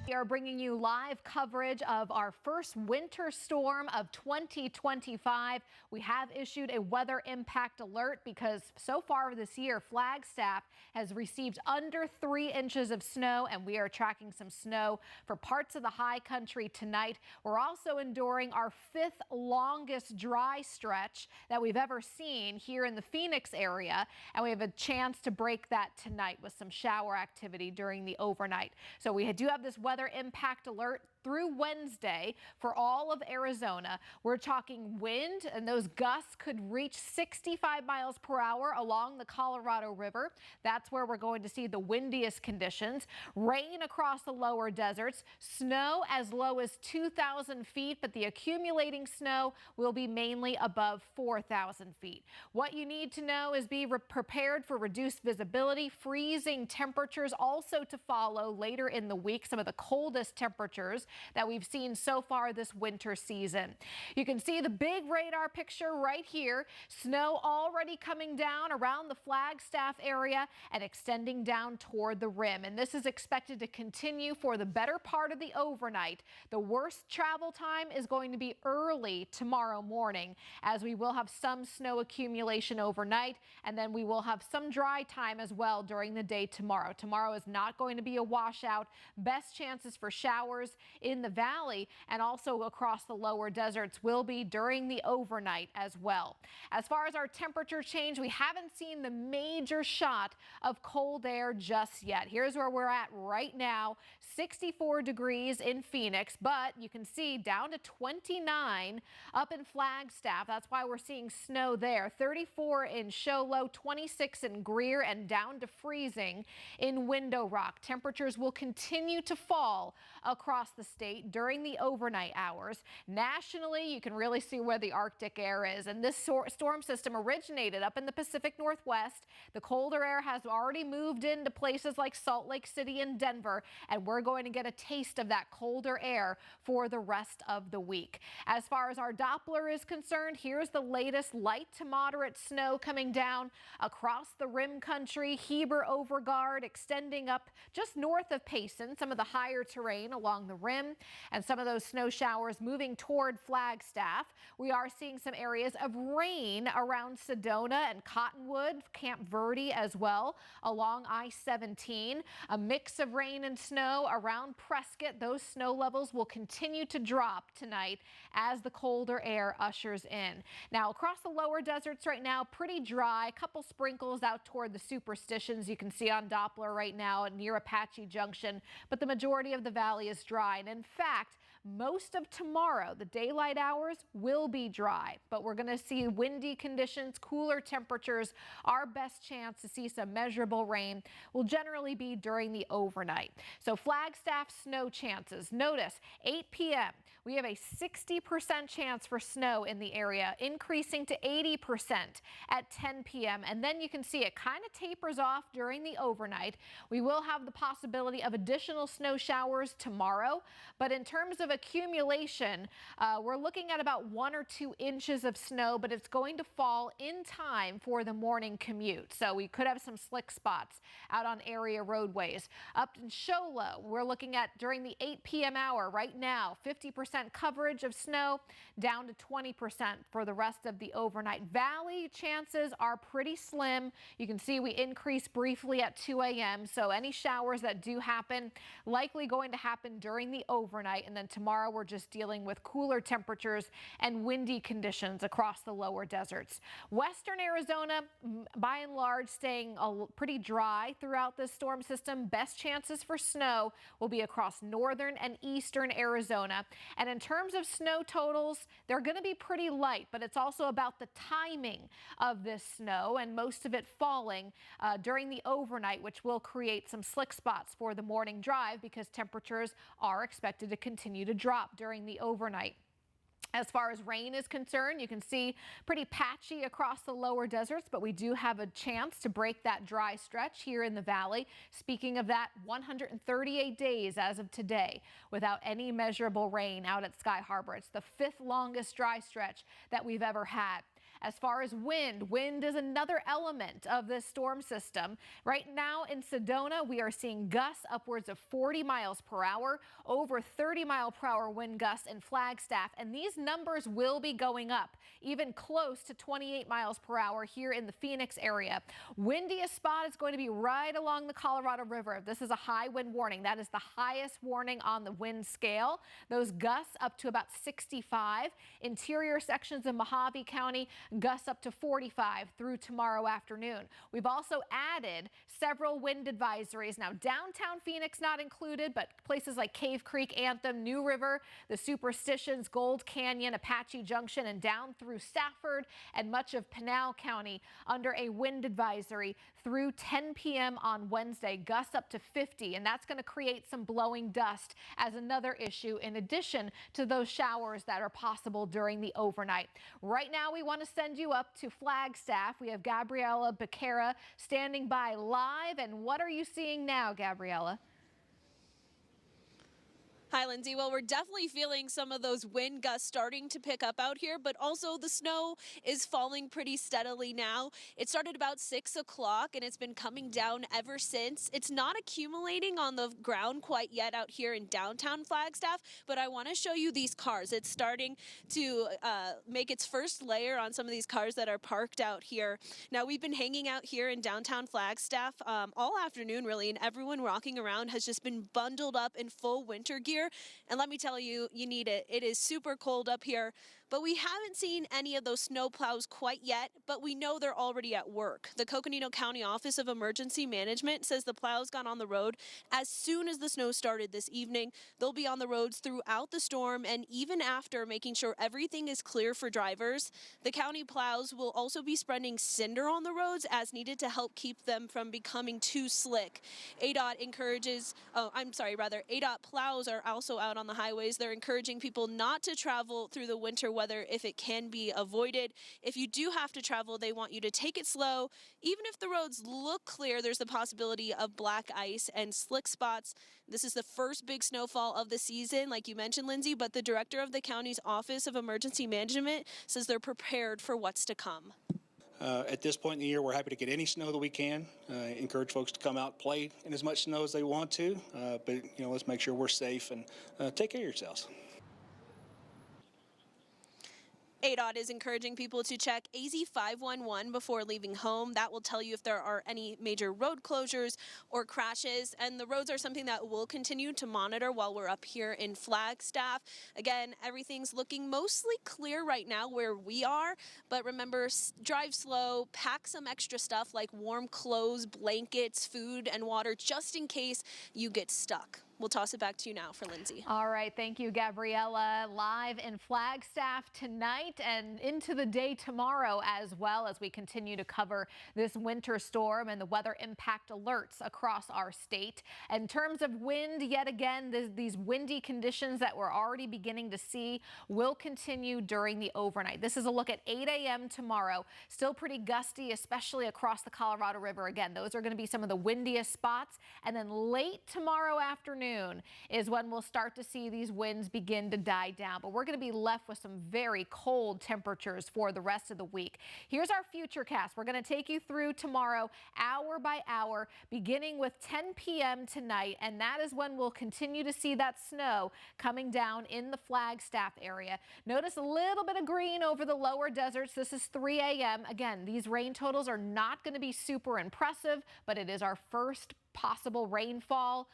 We are bringing you live coverage of our first winter storm of 2025. We have issued a weather impact alert because so far this year, Flagstaff has received under 3 inches of snow, and we are tracking some snow for parts of the high country tonight. We're also enduring our 5th longest dry stretch that we've ever seen here in the Phoenix area, and we have a chance to break that tonight with some shower activity during the overnight. So we do have this weather impact alert through Wednesday for all of Arizona. We're talking wind, and those gusts could reach 65 miles per hour along the Colorado River. That's where we're going to see the windiest conditions. Rain across the lower deserts, snow as low as 2,000 feet, but the accumulating snow will be mainly above 4,000 feet. What you need to know is be prepared for reduced visibility, freezing temperatures also to follow later in the week, some of the coldest temperatures that we've seen so far this winter season. You can see the big radar picture right here. Snow already coming down around the Flagstaff area and extending down toward the rim. And this is expected to continue for the better part of the overnight. The worst travel time is going to be early tomorrow morning, as we will have some snow accumulation overnight, and then we will have some dry time as well during the day tomorrow. Tomorrow is not going to be a washout. Best chances for showers in the valley and also across the lower deserts will be during the overnight as well. As far as our temperature change, we haven't seen the major shot of cold air just yet. Here's where we're at right now, 64 degrees in Phoenix, but you can see down to 29 up in Flagstaff. That's why we're seeing snow there. 34 in Show Low, 26 in Greer, and down to freezing in Window Rock. Temperatures will continue to fall across the state during the overnight hours. Nationally, you can really see where the Arctic air is, and this storm system originated up in the Pacific Northwest. The colder air has already moved into places like Salt Lake City and Denver, and we're going to get a taste of that colder air for the rest of the week. As far as our Doppler is concerned, here's the latest: light to moderate snow coming down across the rim country, Heber Overguard extending up just north of Payson, some of the higher terrain along the rim, and some of those snow showers moving toward Flagstaff. We are seeing some areas of rain around Sedona and Cottonwood, Camp Verde as well, along I-17. A mix of rain and snow around Prescott. Those snow levels will continue to drop tonight as the colder air ushers in. Now, across the lower deserts right now, pretty dry. A couple sprinkles out toward the Superstitions you can see on Doppler right now near Apache Junction, but the majority of the valley is dry. And in fact, most of tomorrow, the daylight hours will be dry, but we're going to see windy conditions, cooler temperatures. Our best chance to see some measurable rain will generally be during the overnight. So Flagstaff snow chances. Notice 8 p.m. we have a 60% chance for snow in the area, increasing to 80% at 10 p.m. And then you can see it kind of tapers off during the overnight. We will have the possibility of additional snow showers tomorrow, but in terms of accumulation, we're looking at about 1 or 2 inches of snow, but it's going to fall in time for the morning commute. So we could have some slick spots out on area roadways. Up in Show Low, we're looking at during the 8 p.m. hour right now, 50% coverage of snow, down to 20% for the rest of the overnight. Valley chances are pretty slim. You can see we increase briefly at 2 a.m. So any showers that do happen, likely going to happen during the overnight, and then tomorrow we're just dealing with cooler temperatures and windy conditions across the lower deserts. Western Arizona, by and large, staying pretty dry throughout this storm system. Best chances for snow will be across northern and eastern Arizona. And in terms of snow totals, they're going to be pretty light, but it's also about the timing of this snow, and most of it falling during the overnight, which will create some slick spots for the morning drive because temperatures are expected to continue to drop during the overnight. As far as rain is concerned, you can see pretty patchy across the lower deserts, but we do have a chance to break that dry stretch here in the valley. Speaking of that, 138 days as of today without any measurable rain out at Sky Harbor. It's the 5th longest dry stretch that we've ever had. As far as wind is another element of this storm system. Right now in Sedona, we are seeing gusts upwards of 40 miles per hour, over 30-mile-per-hour wind gusts in Flagstaff, and these numbers will be going up, even close to 28 miles per hour here in the Phoenix area. Windiest spot is going to be right along the Colorado River. This is a high wind warning. That is the highest warning on the wind scale. Those gusts up to about 65. Interior sections of Mojave County, gusts up to 45 through tomorrow afternoon. We've also added several wind advisories. Now, downtown Phoenix not included, but places like Cave Creek, Anthem, New River, the Superstitions, Gold Canyon, Apache Junction, and down through Safford and much of Pinal County under a wind advisory through 10 p.m. on Wednesday. Gusts up to 50, and that's going to create some blowing dust as another issue in addition to those showers that are possible during the overnight. Right now, we want to send you up to Flagstaff. We have Gabriella Becerra standing by live. And what are you seeing now, Gabriella? Hi, Lindsay. Well, we're definitely feeling some of those wind gusts starting to pick up out here, but also the snow is falling pretty steadily now. It started about 6 o'clock and it's been coming down ever since. It's not accumulating on the ground quite yet out here in downtown Flagstaff, but I want to show you these cars. It's starting to make its first layer on some of these cars that are parked out here. Now, we've been hanging out here in downtown Flagstaff all afternoon, really, and everyone walking around has just been bundled up in full winter gear. And let me tell you, you need it. It is super cold up here, but we haven't seen any of those snow plows quite yet, but we know they're already at work. The Coconino County Office of Emergency Management says the plows got on the road as soon as the snow started this evening. They'll be on the roads throughout the storm and even after, making sure everything is clear for drivers. The county plows will also be spreading cinder on the roads as needed to help keep them from becoming too slick. ADOT plows are also out on the highways. They're encouraging people not to travel through the winter weather if it can be avoided. If you do have to travel, they want you to take it slow. Even if the roads look clear, there's the possibility of black ice and slick spots. This is the first big snowfall of the season, like you mentioned, Lindsay, but the director of the county's Office of Emergency Management says they're prepared for what's to come. At this point in the year, we're happy to get any snow that we can. Encourage folks to come out, play in as much snow as they want to, but let's make sure we're safe and take care of yourselves. ADOT is encouraging people to check AZ 511 before leaving home. That will tell you if there are any major road closures or crashes. And the roads are something that we'll continue to monitor while we're up here in Flagstaff. Again, everything's looking mostly clear right now where we are. But remember, drive slow, pack some extra stuff like warm clothes, blankets, food, and water just in case you get stuck. We'll toss it back to you now for Lindsay. All right. Thank you, Gabriella. Live in Flagstaff tonight and into the day tomorrow as well as we continue to cover this winter storm and the weather impact alerts across our state. In terms of wind, yet again, these windy conditions that we're already beginning to see will continue during the overnight. This is a look at 8 a.m. tomorrow. Still pretty gusty, especially across the Colorado River. Again, those are going to be some of the windiest spots. And then late tomorrow afternoon is when we'll start to see these winds begin to die down. But we're going to be left with some very cold temperatures for the rest of the week. Here's our Futurecast. We're going to take you through tomorrow, hour by hour, beginning with 10 p.m. tonight. And that is when we'll continue to see that snow coming down in the Flagstaff area. Notice a little bit of green over the lower deserts. This is 3 a.m. Again, these rain totals are not going to be super impressive, but it is our first possible rainfall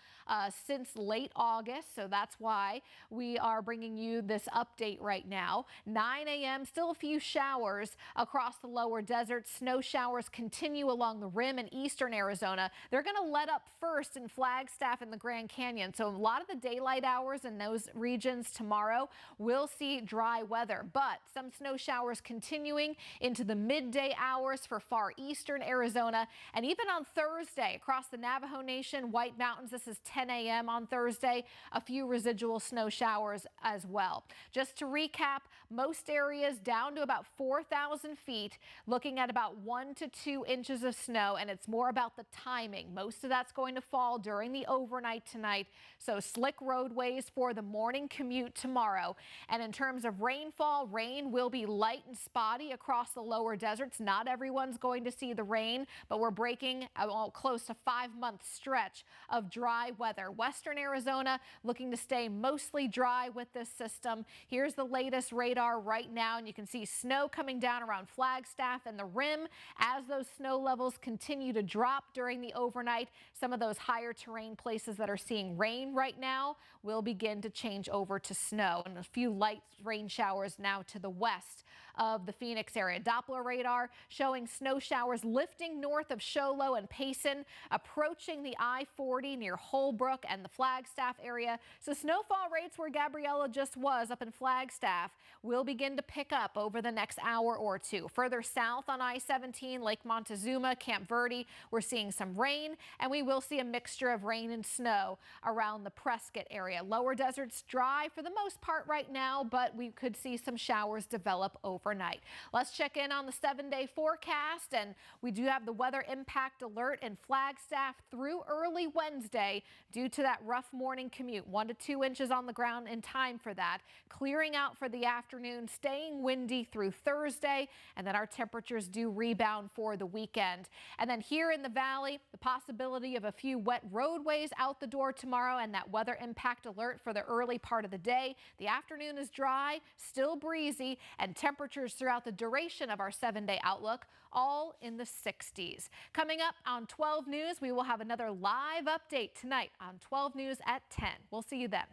since late August, so that's why we are bringing you this update right now. 9 a.m. still a few showers across the lower desert. Snow showers continue along the rim in eastern Arizona. They're going to let up first in Flagstaff and the Grand Canyon, so a lot of the daylight hours in those regions tomorrow will see dry weather, but some snow showers continuing into the midday hours for far eastern Arizona, and even on Thursday across the Navajo Navajo Nation, White Mountains. This is 10 a.m. on Thursday. A few residual snow showers as well. Just to recap, most areas down to about 4,000 feet, looking at about 1 to 2 inches of snow, and it's more about the timing. Most of that's going to fall during the overnight tonight, so slick roadways for the morning commute tomorrow. And in terms of rainfall, rain will be light and spotty across the lower deserts. Not everyone's going to see the rain, but we're breaking a close to 5-month stretch of dry weather. Western Arizona looking to stay mostly dry with this system. Here's the latest radar right now, and you can see snow coming down around Flagstaff and the rim as those snow levels continue to drop during the overnight. Some of those higher terrain places that are seeing rain right now will begin to change over to snow, and a few light rain showers now to the west of the Phoenix area. Doppler radar showing snow showers lifting north of Show Low and Payson, approaching the I-40 near Holbrook and the Flagstaff area. So snowfall rates where Gabriella just was up in Flagstaff will begin to pick up over the next hour or two. Further south on I-17, Lake Montezuma, Camp Verde, we're seeing some rain, and we will see a mixture of rain and snow around the Prescott area. Lower deserts dry for the most part right now, but we could see some showers develop overnight. Let's check in on the 7-day forecast, and we do have the weather impact alert in Flagstaff through early Wednesday due to that rough morning commute. 1 to 2 inches on the ground in time for that. Clearing out for the afternoon, staying windy through Thursday, and then our temperatures do rebound for the weekend. And then here in the valley, the possibility of a few wet roadways out the door tomorrow, and that weather impact alert for the early part of the day. The afternoon is dry, still breezy, and temperatures throughout the duration of our 7-day outlook all in the 60s. Coming up on 12 News, we will have another live update tonight on 12 News at 10. We'll see you then.